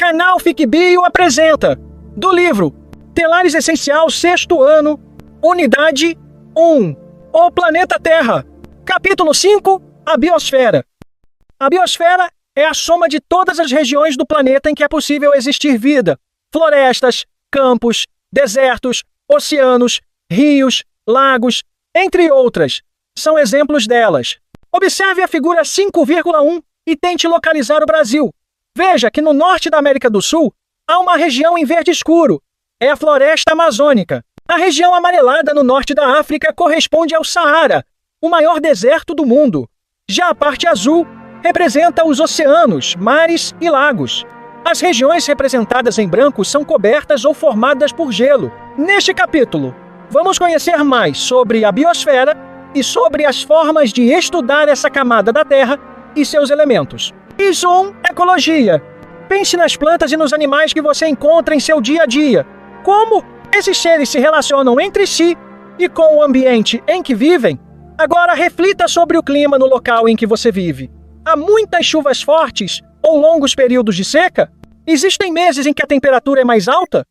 Canal FICBio apresenta, do livro Telares Essencial, 6º ano, Unidade 1, O Planeta Terra. Capítulo 5, a Biosfera. A biosfera é a soma de todas as regiões do planeta em que é possível existir vida. Florestas, campos, desertos, oceanos, rios, lagos, entre outras, são exemplos delas. Observe a figura 5,1 e tente localizar o Brasil. Veja que no norte da América do Sul há uma região em verde escuro. É a floresta amazônica. A região amarelada no norte da África corresponde ao Saara, o maior deserto do mundo. Já a parte azul representa os oceanos, mares e lagos. As regiões representadas em branco são cobertas ou formadas por gelo. Neste capítulo, vamos conhecer mais sobre a biosfera e sobre as formas de estudar essa camada da Terra e seus elementos. Iso 1, ecologia. Pense nas plantas e nos animais que você encontra em seu dia a dia. Como esses seres se relacionam entre si e com o ambiente em que vivem? Agora reflita sobre o clima no local em que você vive. Há muitas chuvas fortes ou longos períodos de seca? Existem meses em que a temperatura é mais alta?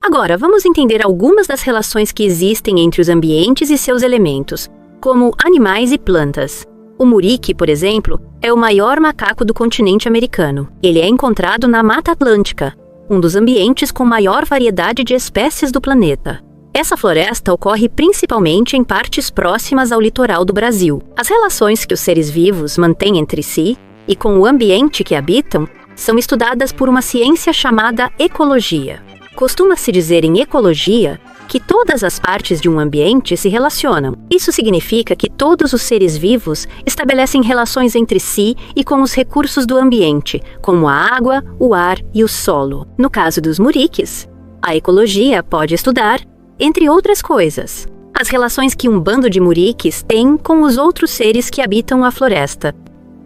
Agora, vamos entender algumas das relações que existem entre os ambientes e seus elementos, como animais e plantas. O muriqui, por exemplo, é o maior macaco do continente americano. Ele é encontrado na Mata Atlântica, um dos ambientes com maior variedade de espécies do planeta. Essa floresta ocorre principalmente em partes próximas ao litoral do Brasil. As relações que os seres vivos mantêm entre si e com o ambiente que habitam são estudadas por uma ciência chamada ecologia. Costuma-se dizer em ecologia que todas as partes de um ambiente se relacionam. Isso significa que todos os seres vivos estabelecem relações entre si e com os recursos do ambiente, como a água, o ar e o solo. No caso dos muriquis, a ecologia pode estudar, entre outras coisas, as relações que um bando de muriquis tem com os outros seres que habitam a floresta.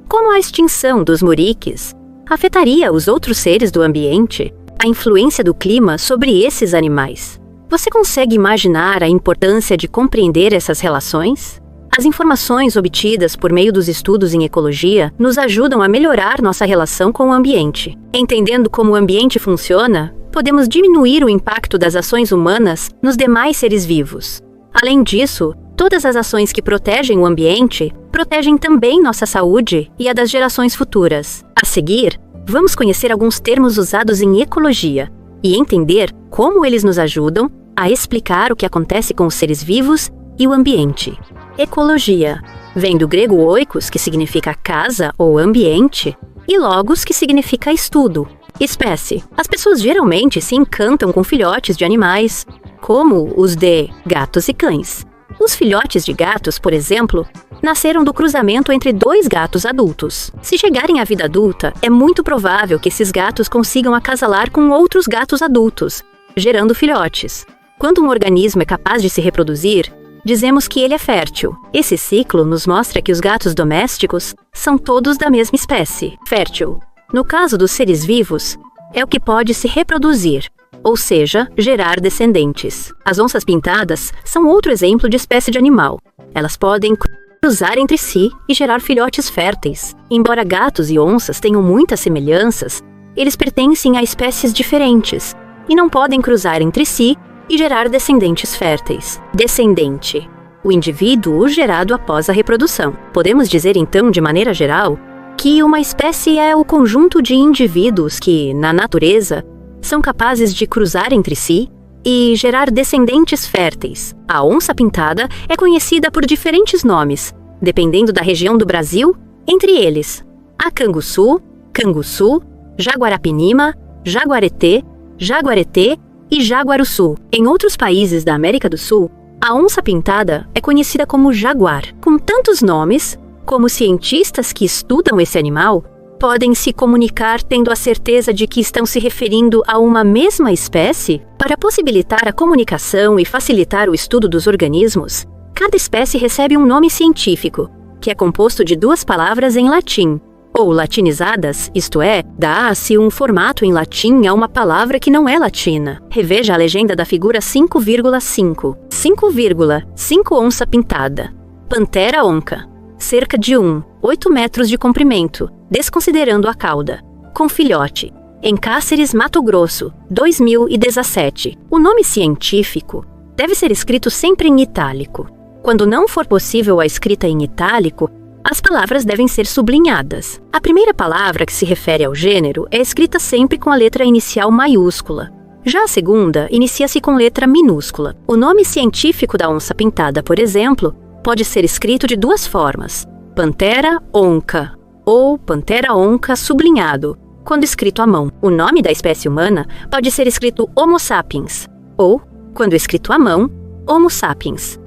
Como a extinção dos muriquis afetaria os outros seres do ambiente, a influência do clima sobre esses animais. Você consegue imaginar a importância de compreender essas relações? As informações obtidas por meio dos estudos em ecologia nos ajudam a melhorar nossa relação com o ambiente. Entendendo como o ambiente funciona, podemos diminuir o impacto das ações humanas nos demais seres vivos. Além disso, todas as ações que protegem o ambiente protegem também nossa saúde e a das gerações futuras. A seguir, vamos conhecer alguns termos usados em ecologia e entender como eles nos ajudam a explicar o que acontece com os seres vivos e o ambiente. Ecologia vem do grego oikos, que significa casa ou ambiente, e logos, que significa estudo. Espécie. As pessoas geralmente se encantam com filhotes de animais, como os de gatos e cães. Os filhotes de gatos, por exemplo, nasceram do cruzamento entre 2 gatos adultos. Se chegarem à vida adulta, é muito provável que esses gatos consigam acasalar com outros gatos adultos, gerando filhotes. Quando um organismo é capaz de se reproduzir, dizemos que ele é fértil. Esse ciclo nos mostra que os gatos domésticos são todos da mesma espécie, fértil. No caso dos seres vivos, é o que pode se reproduzir, ou seja, gerar descendentes. As onças pintadas são outro exemplo de espécie de animal. Elas podem cruzar entre si e gerar filhotes férteis. Embora gatos e onças tenham muitas semelhanças, eles pertencem a espécies diferentes e não podem cruzar entre si e gerar descendentes férteis. Descendente. O indivíduo gerado após a reprodução. Podemos dizer então, de maneira geral, que uma espécie é o conjunto de indivíduos que, na natureza, são capazes de cruzar entre si e gerar descendentes férteis. A onça pintada é conhecida por diferentes nomes, dependendo da região do Brasil, entre eles a canguçu, canguçu, jaguarapinima, jaguareté, jaguareté e jaguaruçu. Em outros países da América do Sul, a onça pintada é conhecida como jaguar. Com tantos nomes, como cientistas que estudam esse animal podem se comunicar tendo a certeza de que estão se referindo a uma mesma espécie, para possibilitar a comunicação e facilitar o estudo dos organismos, cada espécie recebe um nome científico, que é composto de 2 palavras em latim, ou latinizadas, isto é, dá-se um formato em latim a uma palavra que não é latina. Reveja a legenda da figura 5,5. 5,5 onça pintada. Pantera onca. Cerca de 8 metros de comprimento, desconsiderando a cauda. Com filhote. em Cáceres, Mato Grosso, 2017. O nome científico deve ser escrito sempre em itálico. Quando não for possível a escrita em itálico, as palavras devem ser sublinhadas. A primeira palavra que se refere ao gênero é escrita sempre com a letra inicial maiúscula. Já a segunda inicia-se com letra minúscula. O nome científico da onça-pintada, por exemplo, pode ser escrito de duas formas: Panthera onca ou Panthera onca sublinhado, quando escrito à mão. O nome da espécie humana pode ser escrito Homo sapiens ou, quando escrito à mão, Homo sapiens.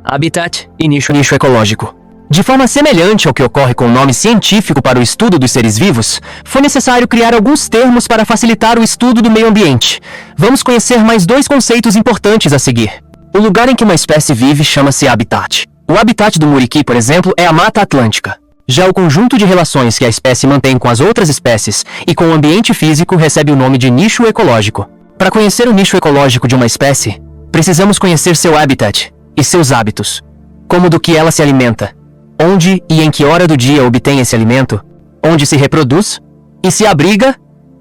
Habitat e nicho ecológico. De forma semelhante ao que ocorre com o nome científico para o estudo dos seres vivos, foi necessário criar alguns termos para facilitar o estudo do meio ambiente. Vamos conhecer mais dois conceitos importantes a seguir. O lugar em que uma espécie vive chama-se habitat. O habitat do muriqui, por exemplo, é a Mata Atlântica. Já o conjunto de relações que a espécie mantém com as outras espécies e com o ambiente físico recebe o nome de nicho ecológico. Para conhecer o nicho ecológico de uma espécie, precisamos conhecer seu habitat e seus hábitos, como do que ela se alimenta, onde e em que hora do dia obtém esse alimento, onde se reproduz e se abriga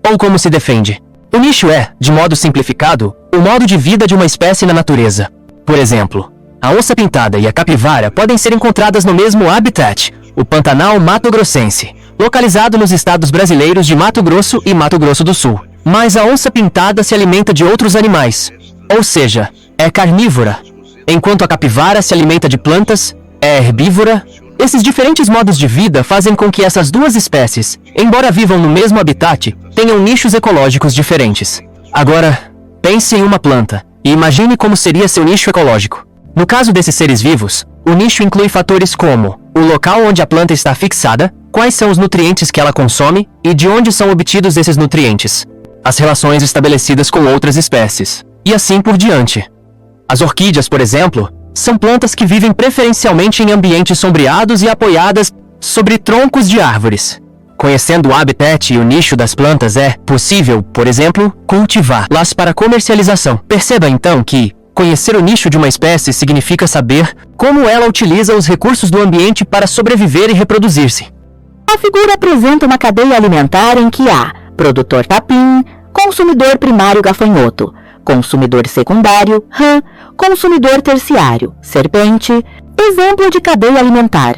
ou como se defende. O nicho é, de modo simplificado, o modo de vida de uma espécie na natureza. Por exemplo, a onça-pintada e a capivara podem ser encontradas no mesmo habitat, o Pantanal mato-grossense, localizado nos estados brasileiros de Mato Grosso e Mato Grosso do Sul. Mas a onça-pintada se alimenta de outros animais, ou seja, é carnívora, enquanto a capivara se alimenta de plantas, é herbívora. Esses diferentes modos de vida fazem com que essas duas espécies, embora vivam no mesmo habitat, tenham nichos ecológicos diferentes. Agora, pense em uma planta e imagine como seria seu nicho ecológico. No caso desses seres vivos, o nicho inclui fatores como o local onde a planta está fixada, quais são os nutrientes que ela consome e de onde são obtidos esses nutrientes, as relações estabelecidas com outras espécies, e assim por diante. As orquídeas, por exemplo, são plantas que vivem preferencialmente em ambientes sombreados e apoiadas sobre troncos de árvores. Conhecendo o habitat e o nicho das plantas é possível, por exemplo, cultivá-las para comercialização. Perceba então que conhecer o nicho de uma espécie significa saber como ela utiliza os recursos do ambiente para sobreviver e reproduzir-se. A figura apresenta uma cadeia alimentar em que há produtor capim, consumidor primário gafanhoto, consumidor secundário, rã, consumidor terciário, serpente, exemplo de cadeia alimentar.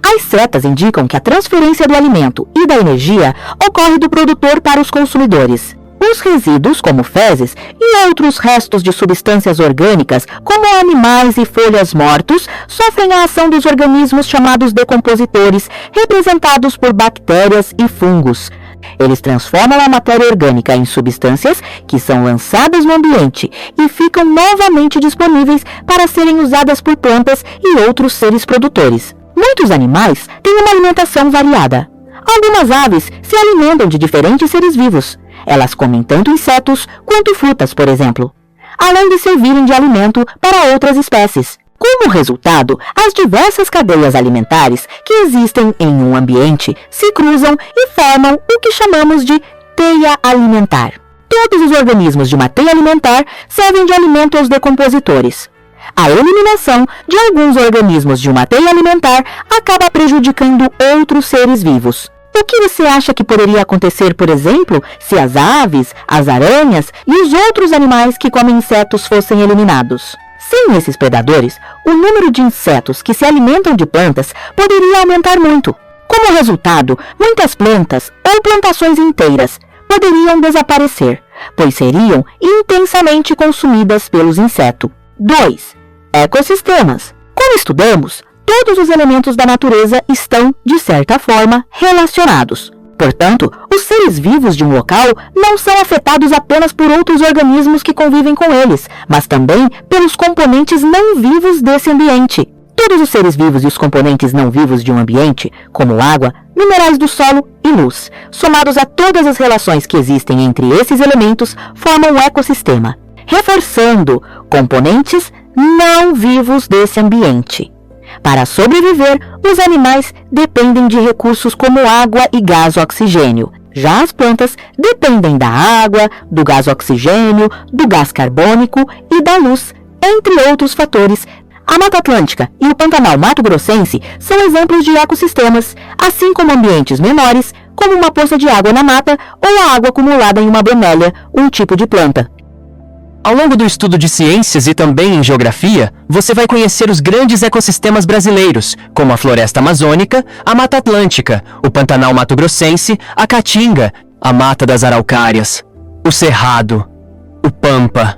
As setas indicam que a transferência do alimento e da energia ocorre do produtor para os consumidores. Os resíduos, como fezes, e outros restos de substâncias orgânicas, como animais e folhas mortos, sofrem a ação dos organismos chamados decompositores, representados por bactérias e fungos. Eles transformam a matéria orgânica em substâncias que são lançadas no ambiente e ficam novamente disponíveis para serem usadas por plantas e outros seres produtores. Muitos animais têm uma alimentação variada. Algumas aves se alimentam de diferentes seres vivos. Elas comem tanto insetos quanto frutas, por exemplo, além de servirem de alimento para outras espécies. Como resultado, as diversas cadeias alimentares que existem em um ambiente se cruzam e formam o que chamamos de teia alimentar. Todos os organismos de uma teia alimentar servem de alimento aos decompositores. A eliminação de alguns organismos de uma teia alimentar acaba prejudicando outros seres vivos. O que você acha que poderia acontecer, por exemplo, se as aves, as aranhas e os outros animais que comem insetos fossem eliminados? Sem esses predadores, o número de insetos que se alimentam de plantas poderia aumentar muito. Como resultado, muitas plantas ou plantações inteiras poderiam desaparecer, pois seriam intensamente consumidas pelos insetos. 2. Ecossistemas. Como estudamos, todos os elementos da natureza estão, de certa forma, relacionados. Portanto, os seres vivos de um local não são afetados apenas por outros organismos que convivem com eles, mas também pelos componentes não vivos desse ambiente. Todos os seres vivos e os componentes não vivos de um ambiente, como água, minerais do solo e luz, somados a todas as relações que existem entre esses elementos, formam um ecossistema, reforçando componentes não vivos desse ambiente. Para sobreviver, os animais dependem de recursos como água e gás oxigênio. Já as plantas dependem da água, do gás oxigênio, do gás carbônico e da luz, entre outros fatores. A Mata Atlântica e o Pantanal mato-grossense são exemplos de ecossistemas, assim como ambientes menores, como uma poça de água na mata ou a água acumulada em uma bromélia, um tipo de planta. Ao longo do estudo de ciências e também em geografia, você vai conhecer os grandes ecossistemas brasileiros, como a floresta amazônica, a Mata Atlântica, o Pantanal mato-grossense, a Caatinga, a Mata das Araucárias, o Cerrado, o Pampa,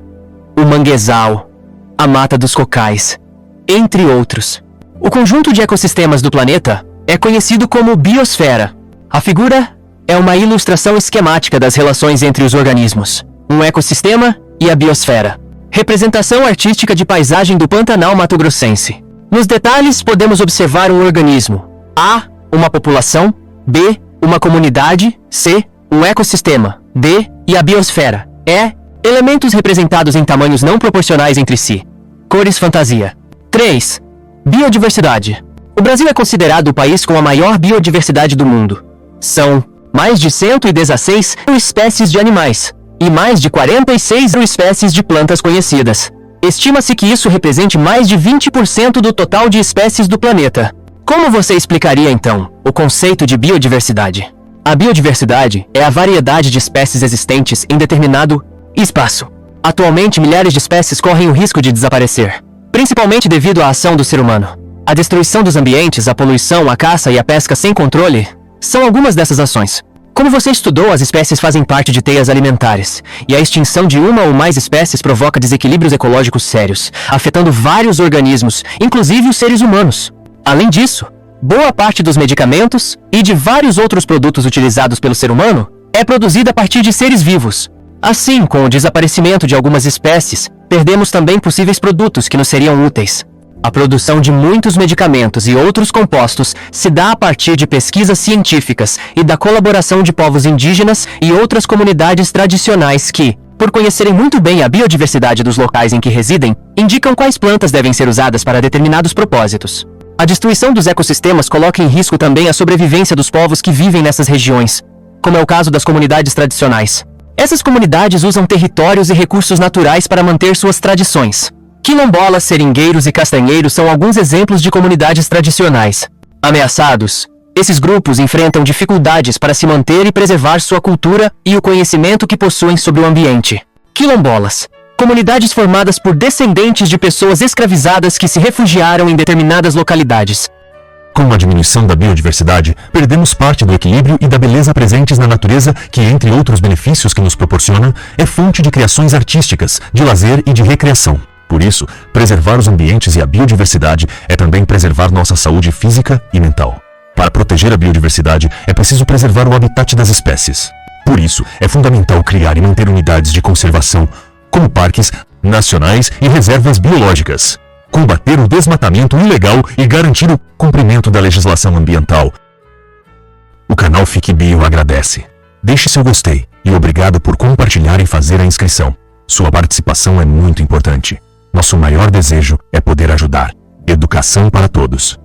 o Manguezal, a Mata dos Cocais, entre outros. O conjunto de ecossistemas do planeta é conhecido como biosfera. A figura é uma ilustração esquemática das relações entre os organismos, um ecossistema e a biosfera. Representação artística de paisagem do Pantanal mato-grossense. Nos detalhes, podemos observar um organismo. A. Uma população. B. Uma comunidade. C. Um ecossistema. D. E a biosfera. E. Elementos representados em tamanhos não proporcionais entre si. Cores fantasia. 3. Biodiversidade. O Brasil é considerado o país com a maior biodiversidade do mundo. São mais de 116 espécies de animais e mais de 46 espécies de plantas conhecidas. Estima-se que isso represente mais de 20% do total de espécies do planeta. Como você explicaria, então, o conceito de biodiversidade? A biodiversidade é a variedade de espécies existentes em determinado espaço. Atualmente, milhares de espécies correm o risco de desaparecer, principalmente devido à ação do ser humano. A destruição dos ambientes, a poluição, a caça e a pesca sem controle são algumas dessas ações. Como você estudou, as espécies fazem parte de teias alimentares, e a extinção de uma ou mais espécies provoca desequilíbrios ecológicos sérios, afetando vários organismos, inclusive os seres humanos. Além disso, boa parte dos medicamentos e de vários outros produtos utilizados pelo ser humano é produzida a partir de seres vivos. Assim, com o desaparecimento de algumas espécies, perdemos também possíveis produtos que nos seriam úteis. A produção de muitos medicamentos e outros compostos se dá a partir de pesquisas científicas e da colaboração de povos indígenas e outras comunidades tradicionais que, por conhecerem muito bem a biodiversidade dos locais em que residem, indicam quais plantas devem ser usadas para determinados propósitos. A destruição dos ecossistemas coloca em risco também a sobrevivência dos povos que vivem nessas regiões, como é o caso das comunidades tradicionais. Essas comunidades usam territórios e recursos naturais para manter suas tradições. Quilombolas, seringueiros e castanheiros são alguns exemplos de comunidades tradicionais. Ameaçados, esses grupos enfrentam dificuldades para se manter e preservar sua cultura e o conhecimento que possuem sobre o ambiente. Quilombolas, comunidades formadas por descendentes de pessoas escravizadas que se refugiaram em determinadas localidades. Com a diminuição da biodiversidade, perdemos parte do equilíbrio e da beleza presentes na natureza que, entre outros benefícios que nos proporciona, é fonte de criações artísticas, de lazer e de recreação. Por isso, preservar os ambientes e a biodiversidade é também preservar nossa saúde física e mental. Para proteger a biodiversidade, é preciso preservar o habitat das espécies. Por isso, é fundamental criar e manter unidades de conservação, como parques nacionais e reservas biológicas. Combater o desmatamento ilegal e garantir o cumprimento da legislação ambiental. O canal Fique Bio agradece. Deixe seu gostei e obrigado por compartilhar e fazer a inscrição. Sua participação é muito importante. Nosso maior desejo é poder ajudar. Educação para todos.